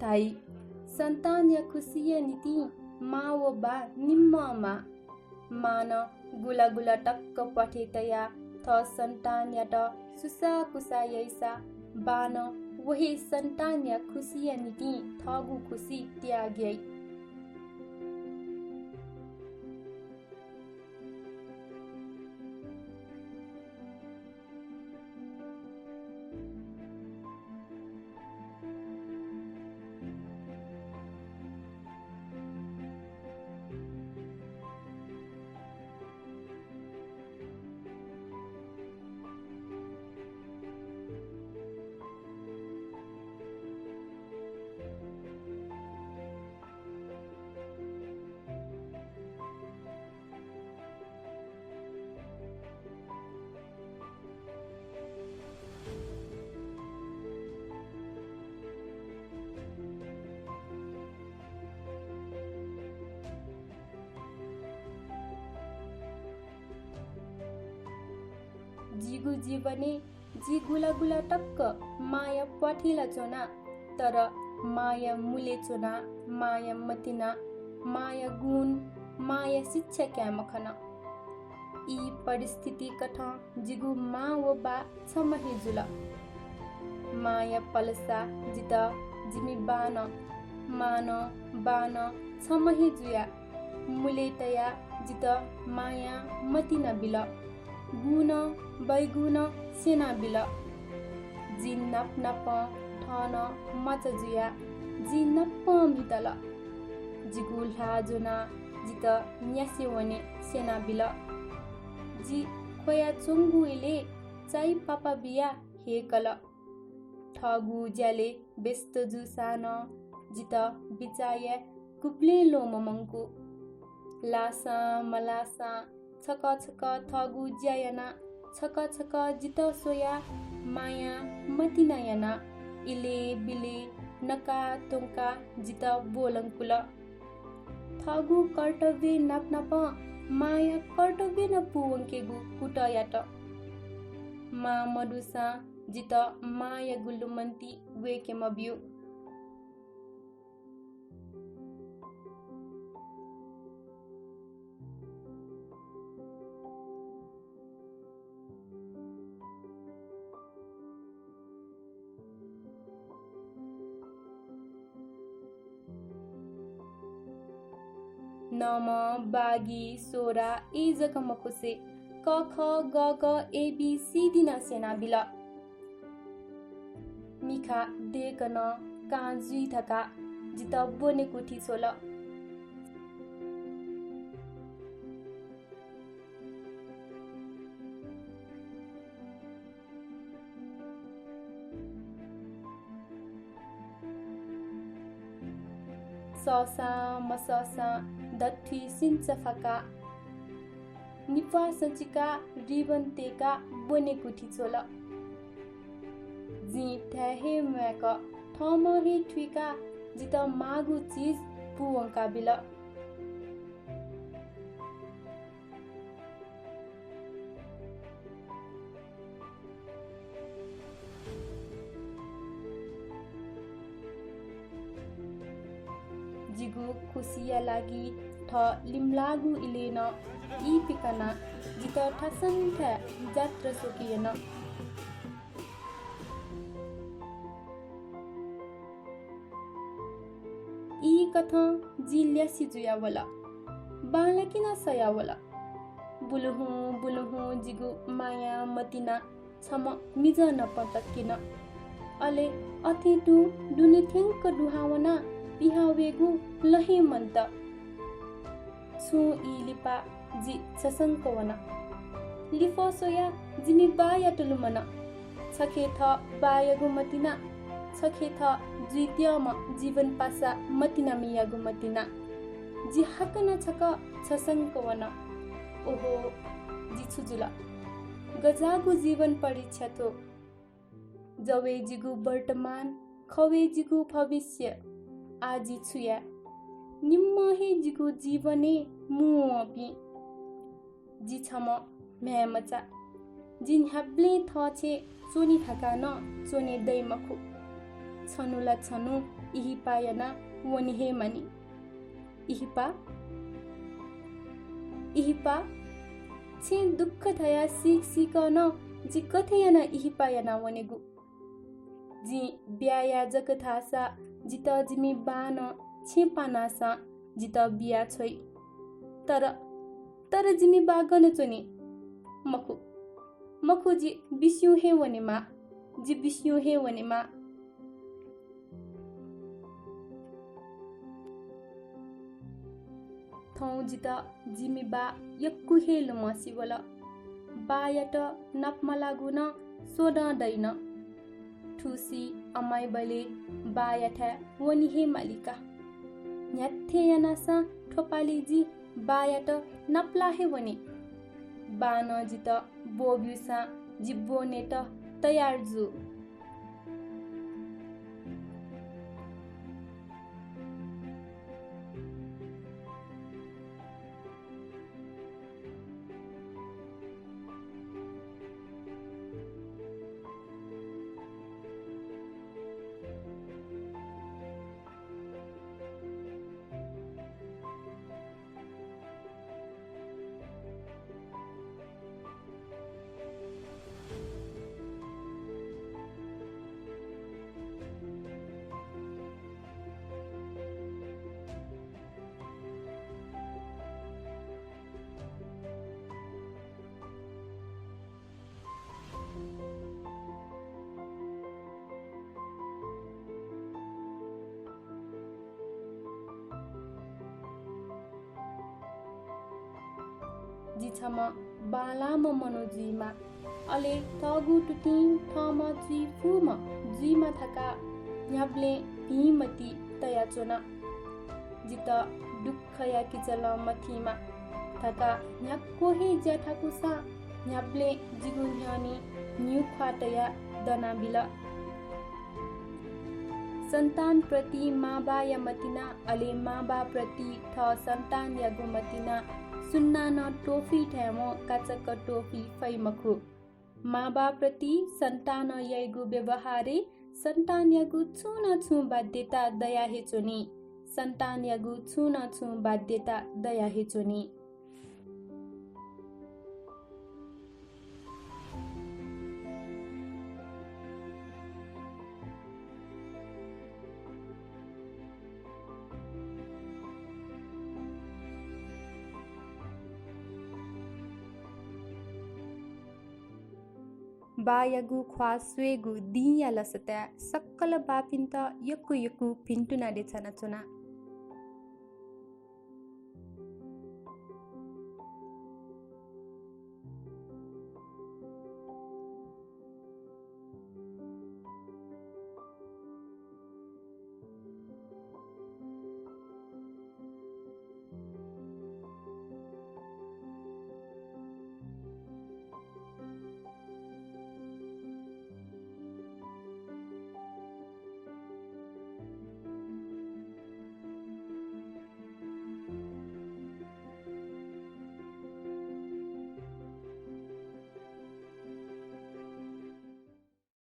Thai संतान या खुसिया नीति मा वो बा निम्म मान गुला गुला टक्क पठेतया थ संतान या ट सुसा कुसा यैसा बान वही संतान या खुसिया नीति थगु खुसी त्याग्यै जिगु जीवने जी गुला गुला टक्क माया पठिला चोना तर माया मुले चोना माया मतिना माया गुण माया शिक्षा क्या मखना ई परिस्थिति कथा जिगु मा वो बा छमहि जुला माया पलसा जिता जिमी बान मान बान छमहि जुया मुलेतया जिता माया मतिना बिला गुण बैगुण सेना बिल जी नप नप ठन मच जुया जी नप भितल जिगु लाजुना जित न्यासेवने सेना बिल जी खोया चोंगुले चाइ पापा बिया हेकल ठगु ज्याले बेस्त जुसान जित बिचाया कुप्ले लोममंकु लासा मलासा छक छक थगु ज्यायना छक छक जित सोया माया मतिनायना इले बिले नका तोंका जित बोलंकुल थगु कर्तव्य नप नप माया कर्तव्य न पुवंकेगु कुटयाट मा मडुसा जित माया गुल्लुमन्ती वेके मबियो नम बागी सोरा ए जकम खुसे क ख ग ग ए बी सी डी न सेना बिला मिखा देखन का जुई थका जित बोने कुठी सोला ससा मससा दत्थी सिन्चफका निपा सचिका रिबन्तेका बोने कुठी छोला जी ठहे मैक थम हे ठुका जित मागु चीज पुवंका बिल जिगु खुसिया लागि ठ लिमलागु इलेन ई पिकना जित ठसन्थ जात्र सोकिएन ई कथा जिल्यासी जुयावला बाला किन सयावला बुलुहु जिगु माया मतिना छम मिज नपतकिन अले अथिटु दुने थ्याङ्क दुहावना बिहावेगु लहे मन्त सु ई लिपा जी ससंकवना लिफो सोया जिमी बाया टुलुमना छखे थ बायगु मतिना छखे थ द्वितीयमा जीवन पासा मतिना मियागु मतिना जी हकना छक ससंकवना ओहो जी छुजुला गजागु जीवन परीक्षा तो जवे जिगु वर्तमान खवे जिगु भविष्य आजी छुया निम्म हे जिगु जीवने मुअपि जी छम म्यामचा जिन हब्ले थछे सोनी थाका न सोने दैमखु छनुला छनु ihipa yana wani he mani. Ihipa छि दुःख थया सिक न जी कथे yana ihipa yana वनेगु जी ब्याया जक थासा जित जिमी बान छि पानासा जित बिया छोइ तर जिमी बागन चोनी मखु जी बिस्यु हे वनेमा जी बिस्यु हे वनेमा थौ जित जिमी बा यक्कु हे लमसी वला बायट नपमला गुन सोडा दैन ठुसी अमाई बले बायठा वनी हे मालिका न्याथे यनासा ठोपाली जी बायट नपला हे वनी बान जित बोब्युसा जिब्बो नेट तयार जु जिछम बालाम मनोजीमा अले तगु टुटिङ थम जी फुम जीमा थका न्याब्ले भीमती तया चोना जित दुःख या किचल मथीमा थका न्याक्को हे ज्याठाकुसा न्याब्ले जिगुन्यानी न्यु ख्वाटया दना बिला संतान प्रति माबा या मतिना अले माबा प्रति थ संतान या गुमतिना सुन्ना न टोफी ठ्यामो काचक टोफी फैमखु माबा प्रति संतान यगु व्यवहारे संतान यगु छुन छु बाध्यता दया हेचोनी संतान यगु छुन छु बाध्यता दया हेचोनी बायगु ख्वास्वेगु दिया लसता सक्कल बापिन्त यक्कु पिन्टुना देछना चुना